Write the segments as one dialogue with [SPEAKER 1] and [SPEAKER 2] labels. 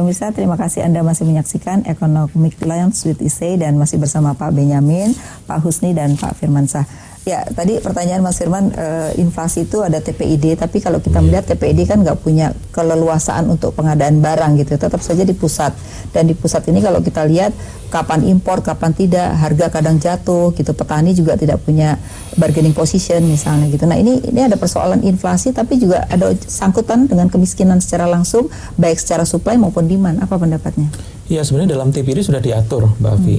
[SPEAKER 1] pemirsa, terima kasih Anda masih menyaksikan Economic Lounge with ISEI dan masih bersama Pak Benyamin, Pak Husni, dan Pak Firmansyah. Ya, tadi pertanyaan Mas Firman, inflasi itu ada TPID, tapi kalau kita melihat TPID kan nggak punya keleluasaan untuk pengadaan barang gitu, tetap saja di pusat. Dan di pusat ini kalau kita lihat kapan impor, kapan tidak, harga kadang jatuh gitu, petani juga tidak punya bargaining position misalnya gitu. Nah ini ada persoalan inflasi, tapi juga ada sangkutan dengan kemiskinan secara langsung, baik secara supply maupun demand. Apa pendapatnya?
[SPEAKER 2] Ya, sebenarnya dalam TPID sudah diatur, Mbak Afi.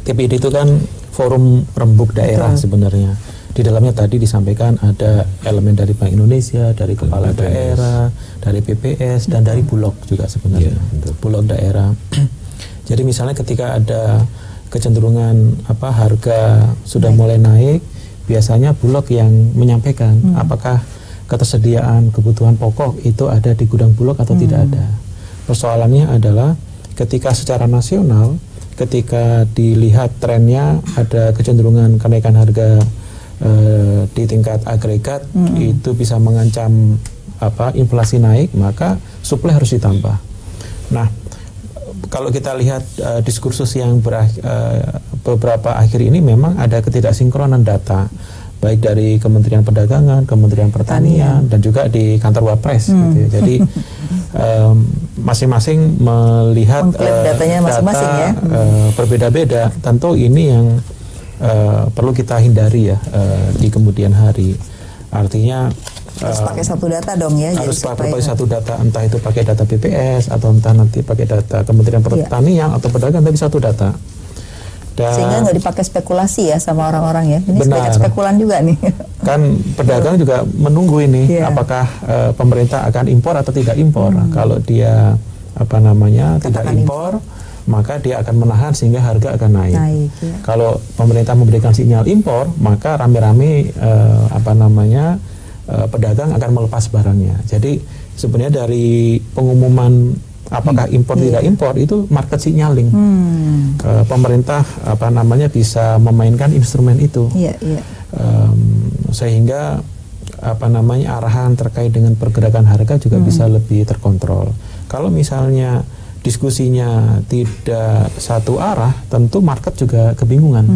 [SPEAKER 2] TPID itu kan forum rembuk daerah sebenarnya. Di dalamnya tadi disampaikan ada elemen dari Bank Indonesia, dari kepala daerah, dari PPS, dan dari Bulog juga sebenarnya. Bulog daerah. Jadi misalnya ketika ada kecenderungan harga sudah mulai naik, biasanya Bulog yang menyampaikan apakah ketersediaan kebutuhan pokok itu ada di gudang Bulog atau tidak ada. Persoalannya adalah ketika secara nasional, ketika dilihat trennya ada kecenderungan kenaikan harga di tingkat agregat, itu bisa mengancam inflasi naik, maka suplai harus ditambah. Nah, kalau kita lihat diskursus yang beberapa akhir ini memang ada ketidaksinkronan data, baik dari Kementerian Perdagangan, Kementerian Pertanian, dan juga di kantor Wapres. Gitu ya. Jadi masing-masing melihat
[SPEAKER 1] datanya masing-masing ya.
[SPEAKER 2] Berbeda-beda. Tentu ini yang perlu kita hindari ya di kemudian hari. Artinya
[SPEAKER 1] harus pakai satu data dong ya.
[SPEAKER 2] Harus pakai satu data, entah itu pakai data BPS atau entah nanti pakai data Kementerian Pertanian atau Perdagangan, tapi satu data. Dan
[SPEAKER 1] sehingga nggak dipakai spekulasi ya sama orang-orang ya. Ini banyak spekulan juga nih.
[SPEAKER 2] Kan pedagang juga menunggu ini apakah pemerintah akan impor atau tidak impor. Kalau dia tidak impor, maka dia akan menahan sehingga harga akan naik. Kalau pemerintah memberikan sinyal impor, maka rame-rame pedagang akan melepas barangnya. Jadi sebenarnya dari pengumuman apakah impor tidak impor itu market signaling. Pemerintah bisa memainkan instrumen itu. Sehingga arahan terkait dengan pergerakan harga juga bisa lebih terkontrol. Kalau misalnya diskusinya tidak satu arah, tentu market juga kebingungan.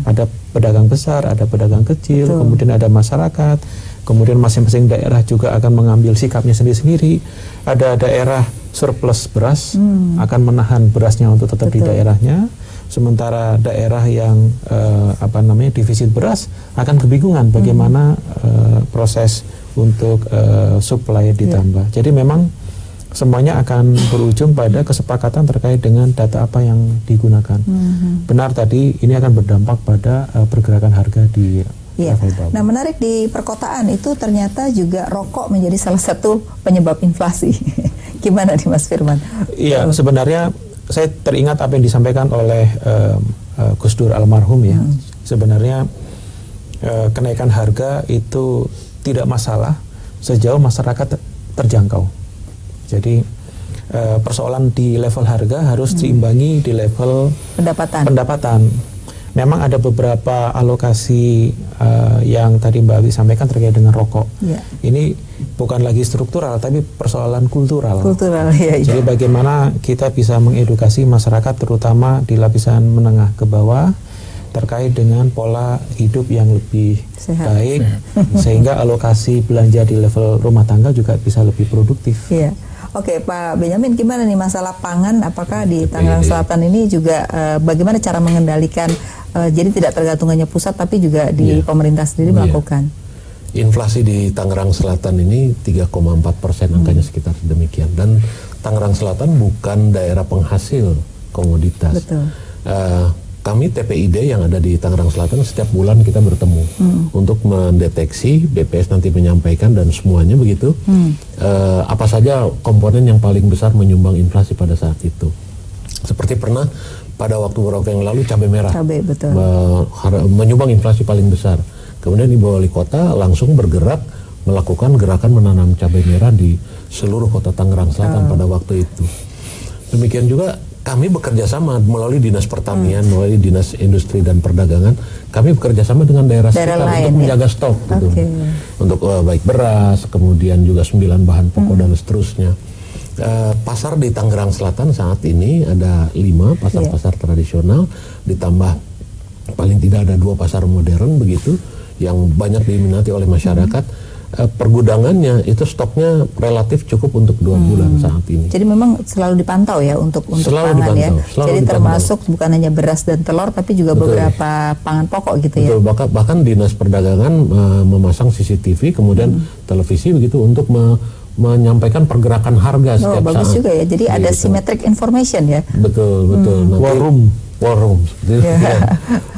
[SPEAKER 2] Ada pedagang besar, ada pedagang kecil, kemudian ada masyarakat, kemudian masing-masing daerah juga akan mengambil sikapnya sendiri-sendiri. Ada daerah surplus beras, akan menahan berasnya untuk tetap di daerahnya, sementara daerah yang defisit beras akan kebingungan bagaimana proses untuk supply ditambah. Jadi memang semuanya akan berujung pada kesepakatan terkait dengan data apa yang digunakan. Benar tadi, ini akan berdampak pada pergerakan harga di level bawah.
[SPEAKER 1] Nah, menarik di perkotaan itu ternyata juga rokok menjadi salah satu penyebab inflasi. Gimana nih Mas Firman?
[SPEAKER 2] Iya, sebenarnya saya teringat apa yang disampaikan oleh Gus Dur almarhum ya. Sebenarnya kenaikan harga itu tidak masalah sejauh masyarakat terjangkau. Jadi persoalan di level harga harus diimbangi di level pendapatan. Memang ada beberapa alokasi yang tadi Mbak Awi sampaikan terkait dengan rokok. Ini bukan lagi struktural, tapi persoalan kultural. Jadi bagaimana kita bisa mengedukasi masyarakat, terutama di lapisan menengah ke bawah, terkait dengan pola hidup yang lebih baik, sehingga alokasi belanja di level rumah tangga juga bisa lebih produktif.
[SPEAKER 1] Oke, Pak Benyamin, gimana nih masalah pangan? Apakah di Tangerang Selatan ini juga bagaimana cara mengendalikan, jadi tidak tergantung hanya pusat, tapi juga di pemerintah sendiri melakukan?
[SPEAKER 3] Inflasi di Tangerang Selatan ini 3,4% angkanya sekitar demikian. Dan Tangerang Selatan bukan daerah penghasil komoditas. Kami TPID yang ada di Tangerang Selatan setiap bulan kita bertemu untuk mendeteksi, BPS nanti menyampaikan dan semuanya begitu, apa saja komponen yang paling besar menyumbang inflasi pada saat itu. Seperti pernah pada waktu beberapa yang lalu cabai merah menyumbang inflasi paling besar. Kemudian Ibu Wali Kota langsung bergerak melakukan gerakan menanam cabai merah di seluruh kota Tangerang Selatan pada waktu itu. Demikian juga kami bekerja sama melalui Dinas Pertanian, melalui Dinas Industri dan Perdagangan. Kami bekerja sama dengan daerah sekitar untuk menjaga stok, gitu. Untuk baik beras, kemudian juga 9 bahan pokok dan seterusnya. Pasar di Tangerang Selatan saat ini ada 5 pasar-pasar tradisional, ditambah paling tidak ada 2 pasar modern begitu yang banyak diminati oleh masyarakat. Pergudangannya itu stoknya relatif cukup untuk 2 bulan saat ini.
[SPEAKER 1] Jadi memang selalu dipantau ya untuk
[SPEAKER 3] selalu
[SPEAKER 1] pangan
[SPEAKER 3] dipantau,
[SPEAKER 1] ya. Jadi termasuk bukan hanya beras dan telur tapi juga beberapa pangan pokok gitu ya.
[SPEAKER 3] Bahkan Dinas Perdagangan memasang CCTV kemudian televisi begitu untuk menyampaikan pergerakan harga setiap saat.
[SPEAKER 1] Bagus juga ya. Jadi ada symmetric information ya.
[SPEAKER 3] Betul. War room.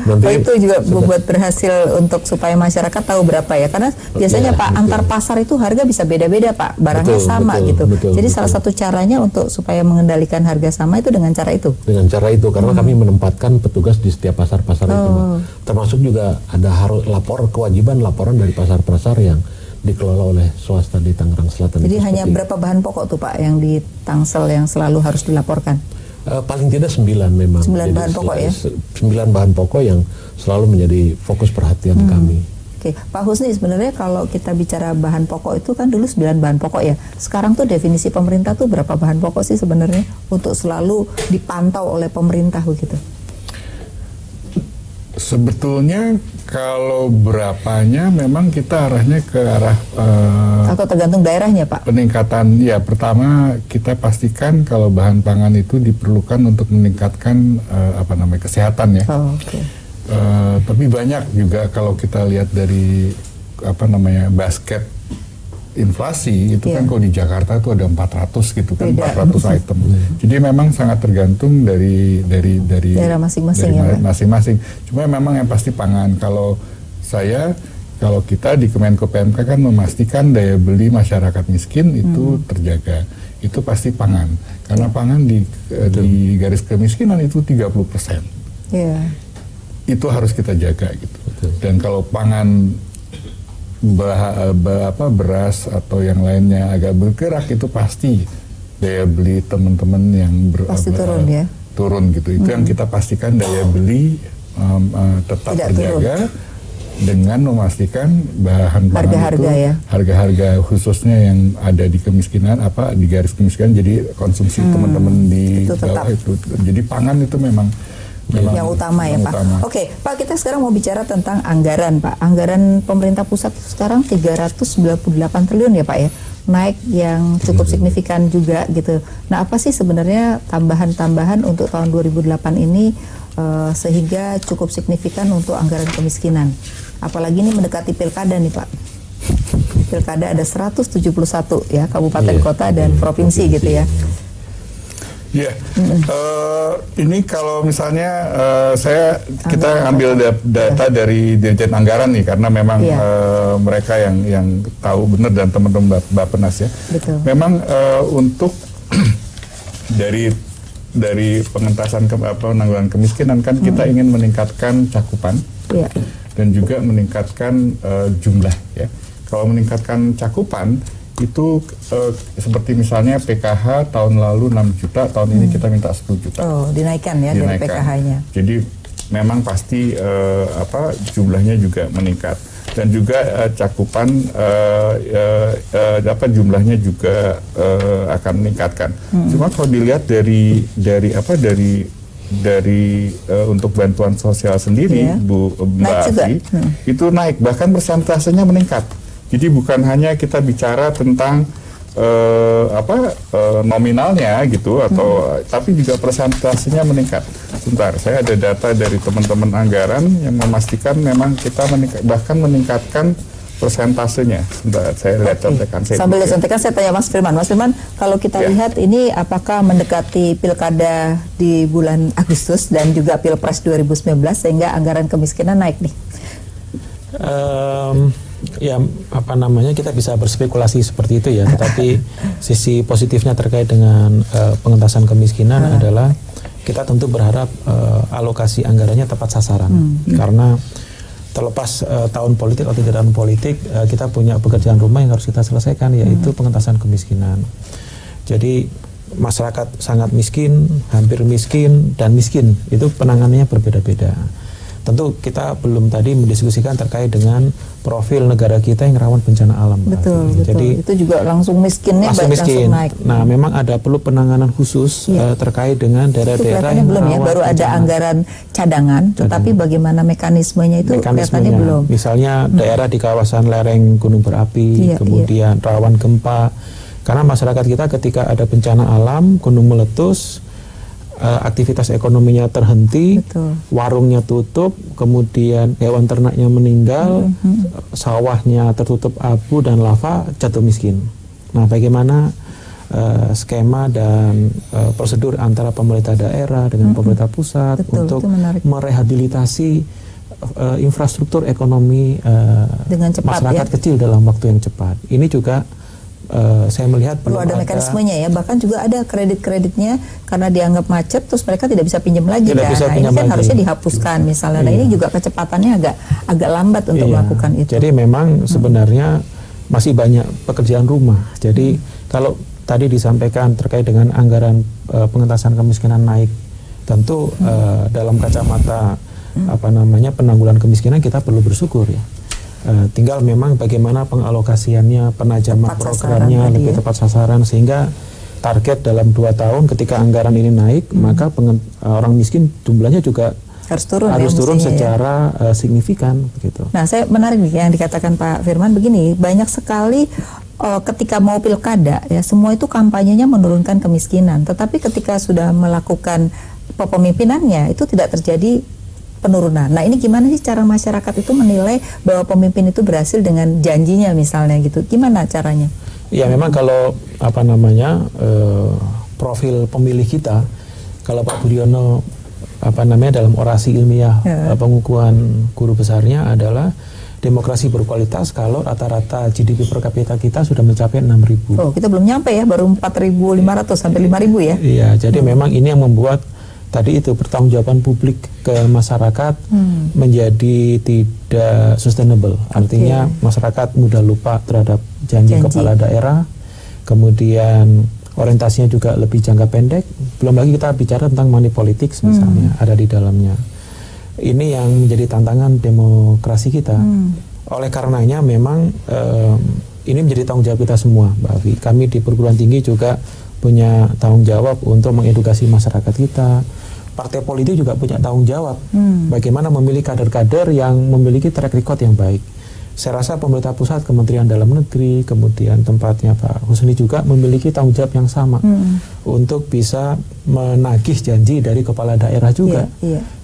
[SPEAKER 1] Nanti itu juga membuat berhasil untuk supaya masyarakat tahu berapa ya. Karena biasanya Pak antar pasar itu harga bisa beda-beda Pak. Barangnya sama gitu. Jadi salah satu caranya untuk supaya mengendalikan harga sama itu dengan cara itu. Dengan
[SPEAKER 3] cara itu karena kami menempatkan petugas di setiap pasar-pasar itu, Pak. Termasuk juga ada kewajiban laporan dari pasar-pasar yang dikelola oleh swasta di Tangerang Selatan.
[SPEAKER 1] Jadi hanya berapa bahan pokok tuh Pak yang di Tangsel yang selalu harus dilaporkan?
[SPEAKER 3] Paling tidak 9 memang.
[SPEAKER 1] 9 bahan pokok ya?
[SPEAKER 3] 9 bahan pokok yang selalu menjadi fokus perhatian kami.
[SPEAKER 1] Oke, Pak Husni, sebenarnya kalau kita bicara bahan pokok itu kan dulu 9 bahan pokok ya. Sekarang tuh definisi pemerintah tuh berapa bahan pokok sih sebenarnya untuk selalu dipantau oleh pemerintah begitu?
[SPEAKER 4] Sebetulnya kalau berapanya memang kita arahnya ke arah
[SPEAKER 1] atau tergantung daerahnya Pak?
[SPEAKER 4] Peningkatan ya, pertama kita pastikan kalau bahan pangan itu diperlukan untuk meningkatkan kesehatan ya. Tapi banyak juga kalau kita lihat dari basket inflasi itu kan kalau di Jakarta itu ada 400 gitu kan, 400 item. Jadi memang sangat tergantung dari
[SPEAKER 1] daerah masing-masing ya,
[SPEAKER 4] masing-masing. Cuma memang yang pasti pangan. Kalau kita di Kemenko PMK kan memastikan daya beli masyarakat miskin itu terjaga. Itu pasti pangan. Karena pangan di garis kemiskinan itu 30%. Itu harus kita jaga gitu. Dan kalau pangan beras atau yang lainnya agak bergerak itu pasti daya beli teman-teman yang turun gitu. Itu yang kita pastikan daya beli tetap terjaga dengan memastikan bahan pangan itu harga-harga khususnya yang ada di kemiskinan di garis kemiskinan jadi konsumsi teman-teman di bawah itu. Jadi pangan itu memang
[SPEAKER 1] yang utama ya Pak. Oke, Pak, kita sekarang mau bicara tentang anggaran Pak. Anggaran pemerintah pusat sekarang 398 triliun ya Pak ya. Naik yang cukup signifikan juga gitu. Nah, apa sih sebenarnya tambahan-tambahan untuk tahun 2008 ini sehingga cukup signifikan untuk anggaran kemiskinan? Apalagi ini mendekati pilkada nih Pak. Pilkada ada 171 ya, kabupaten, kota dan provinsi gitu ya.
[SPEAKER 4] Ya, ini kalau misalnya kita ambil data dari Dirjen Anggaran nih, karena memang mereka yang tahu benar dan teman-teman Bappenas ya.
[SPEAKER 1] Betul.
[SPEAKER 4] Memang untuk dari pengentasan penanggulangan kemiskinan kan kita ingin meningkatkan cakupan dan juga meningkatkan jumlah ya. Kalau meningkatkan cakupan itu seperti misalnya PKH tahun lalu 6 juta, tahun ini kita minta 10 juta.
[SPEAKER 1] Dinaikkan ya dari PKH-nya.
[SPEAKER 4] Jadi memang pasti jumlahnya juga meningkat dan juga cakupan jumlahnya juga akan meningkatkan. Cuma kalau dilihat dari untuk bantuan sosial sendiri, Mbak Afi, itu naik, bahkan persentasenya meningkat. Jadi bukan hanya kita bicara tentang nominalnya gitu tapi juga persentasenya meningkat. Sebentar, saya ada data dari teman-teman anggaran yang memastikan memang kita bahkan meningkatkan persentasenya. Sebentar, saya lihat contekan.
[SPEAKER 1] Sambil contekan saya tanya Mas Firman. Mas Firman, kalau kita lihat ini apakah mendekati pilkada di bulan Agustus dan juga Pilpres 2019 sehingga anggaran kemiskinan naik nih?
[SPEAKER 2] Kita bisa berspekulasi seperti itu ya, tetapi sisi positifnya terkait dengan pengentasan kemiskinan adalah kita tentu berharap alokasi anggarannya tepat sasaran, karena terlepas tahun politik atau tidak tahun politik, kita punya pekerjaan rumah yang harus kita selesaikan, yaitu pengentasan kemiskinan. Jadi masyarakat sangat miskin, hampir miskin, dan miskin itu penanganannya berbeda-beda. tentu kita belum tadi mendiskusikan terkait dengan profil negara kita yang rawan bencana alam.
[SPEAKER 1] Betul.
[SPEAKER 2] Jadi
[SPEAKER 1] itu juga langsung miskinnya
[SPEAKER 2] langsung
[SPEAKER 1] naik.
[SPEAKER 2] Nah, memang ada perlu penanganan khusus terkait dengan daerah-daerah yang
[SPEAKER 1] belum ya, baru ada anggaran cadangan, tetapi bagaimana mekanismenya itu kelihatannya belum.
[SPEAKER 2] Misalnya daerah di kawasan lereng gunung berapi, kemudian rawan gempa. Karena masyarakat kita ketika ada bencana alam, gunung meletus, aktivitas ekonominya terhenti, warungnya tutup, kemudian hewan ternaknya meninggal, sawahnya tertutup abu dan lava, jatuh miskin. Nah, bagaimana skema dan prosedur antara pemerintah daerah dengan pemerintah pusat untuk merehabilitasi infrastruktur ekonomi dengan cepat, masyarakat kecil dalam waktu yang cepat. Ini juga saya melihat perlu
[SPEAKER 1] ada mekanismenya ya, bahkan juga ada kredit-kreditnya karena dianggap macet, terus mereka tidak bisa pinjam lagi kan. Nah, ini kan harusnya dihapuskan misalnya. Nah, ini juga kecepatannya agak lambat untuk melakukan itu.
[SPEAKER 2] Jadi memang sebenarnya masih banyak pekerjaan rumah. Jadi kalau tadi disampaikan terkait dengan anggaran pengentasan kemiskinan naik, tentu dalam kacamata penanggulangan kemiskinan kita perlu bersyukur ya. Tinggal memang bagaimana pengalokasiannya, penajaman programnya lebih tepat sasaran, sehingga target dalam 2 tahun ketika anggaran ini naik, maka orang miskin jumlahnya juga harus turun secara signifikan begitu.
[SPEAKER 1] Nah, saya menarik nih yang dikatakan Pak Firman begini, banyak sekali ketika mau pilkada ya, semua itu kampanyenya menurunkan kemiskinan, tetapi ketika sudah melakukan kepemimpinannya itu tidak terjadi penurunan. Nah, ini gimana sih cara masyarakat itu menilai bahwa pemimpin itu berhasil dengan janjinya misalnya gitu? Gimana caranya?
[SPEAKER 2] Ya, memang kalau profil pemilih kita, kalau Pak Budiono dalam orasi ilmiah pengukuhan guru besarnya adalah demokrasi berkualitas kalau rata-rata GDP per kapita kita sudah mencapai 6.000.
[SPEAKER 1] Oh, kita belum nyampe ya, baru 4.500 sampai 5.000 ya.
[SPEAKER 2] Iya, jadi memang ini yang membuat tadi itu pertanggungjawaban publik ke masyarakat menjadi tidak sustainable. Artinya masyarakat mudah lupa terhadap janji kepala daerah, kemudian orientasinya juga lebih jangka pendek. Belum lagi kita bicara tentang money politics misalnya ada di dalamnya. Ini yang menjadi tantangan demokrasi kita. Oleh karenanya memang ini menjadi tanggung jawab kita semua, Mbak Avi. Kami di perguruan tinggi juga punya tanggung jawab untuk mengedukasi masyarakat kita. Partai politik juga punya tanggung jawab bagaimana memilih kader-kader yang memiliki track record yang baik. Saya rasa pemerintah pusat, Kementerian Dalam Negeri, kemudian tempatnya Pak Husni juga memiliki tanggung jawab yang sama untuk bisa menagih janji dari kepala daerah juga.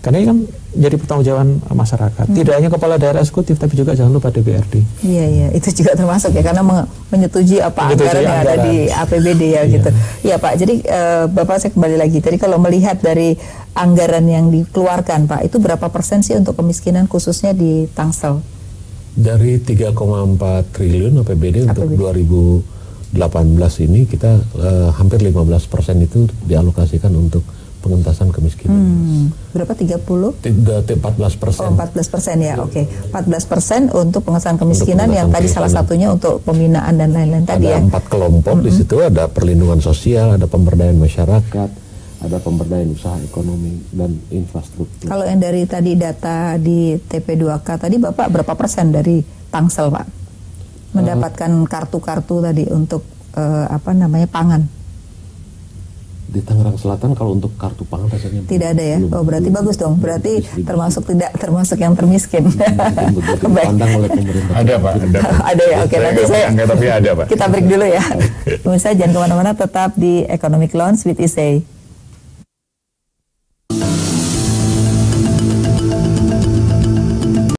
[SPEAKER 2] Karena ini kan jadi pertanggungjawaban masyarakat. Tidak hanya kepala daerah eksekutif, tapi juga jangan lupa DPRD.
[SPEAKER 1] Iya, itu juga termasuk ya, karena menyetujui anggaran yang ada di APBD ya gitu. Iya Pak, jadi Bapak saya kembali lagi. Tadi kalau melihat dari anggaran yang dikeluarkan Pak, itu berapa persen sih untuk kemiskinan khususnya di Tangsel?
[SPEAKER 3] Dari 3,4 triliun APBD untuk 2018 ini kita hampir 15% itu dialokasikan untuk pengentasan kemiskinan.
[SPEAKER 1] Berapa? 30?
[SPEAKER 3] 14%.
[SPEAKER 1] Oh, 14% ya, oke. 14% untuk pengentasan kemiskinan yang tadi salah satunya untuk pembinaan dan lain-lain tadi ya.
[SPEAKER 3] Ada 4 kelompok di situ, ada perlindungan sosial, ada pemberdayaan masyarakat, ada pemberdayaan usaha ekonomi dan infrastruktur.
[SPEAKER 1] Kalau yang dari tadi data di TP2K tadi Bapak berapa persen dari Tangsel Pak mendapatkan kartu-kartu tadi untuk pangan?
[SPEAKER 3] Di Tangerang Selatan kalau untuk kartu pangan rasanya
[SPEAKER 1] tidak ada ya. Berarti bagus dong. Berarti termasuk yang termiskin.
[SPEAKER 3] Dipandang oleh pemerintah.
[SPEAKER 4] Ada Pak.
[SPEAKER 1] Ada ya. Oke, nanti
[SPEAKER 4] tapi ada Pak.
[SPEAKER 1] Kita break dulu ya. Pemirsa jangan kemana-mana, tetap di Economic Lounge with Isay.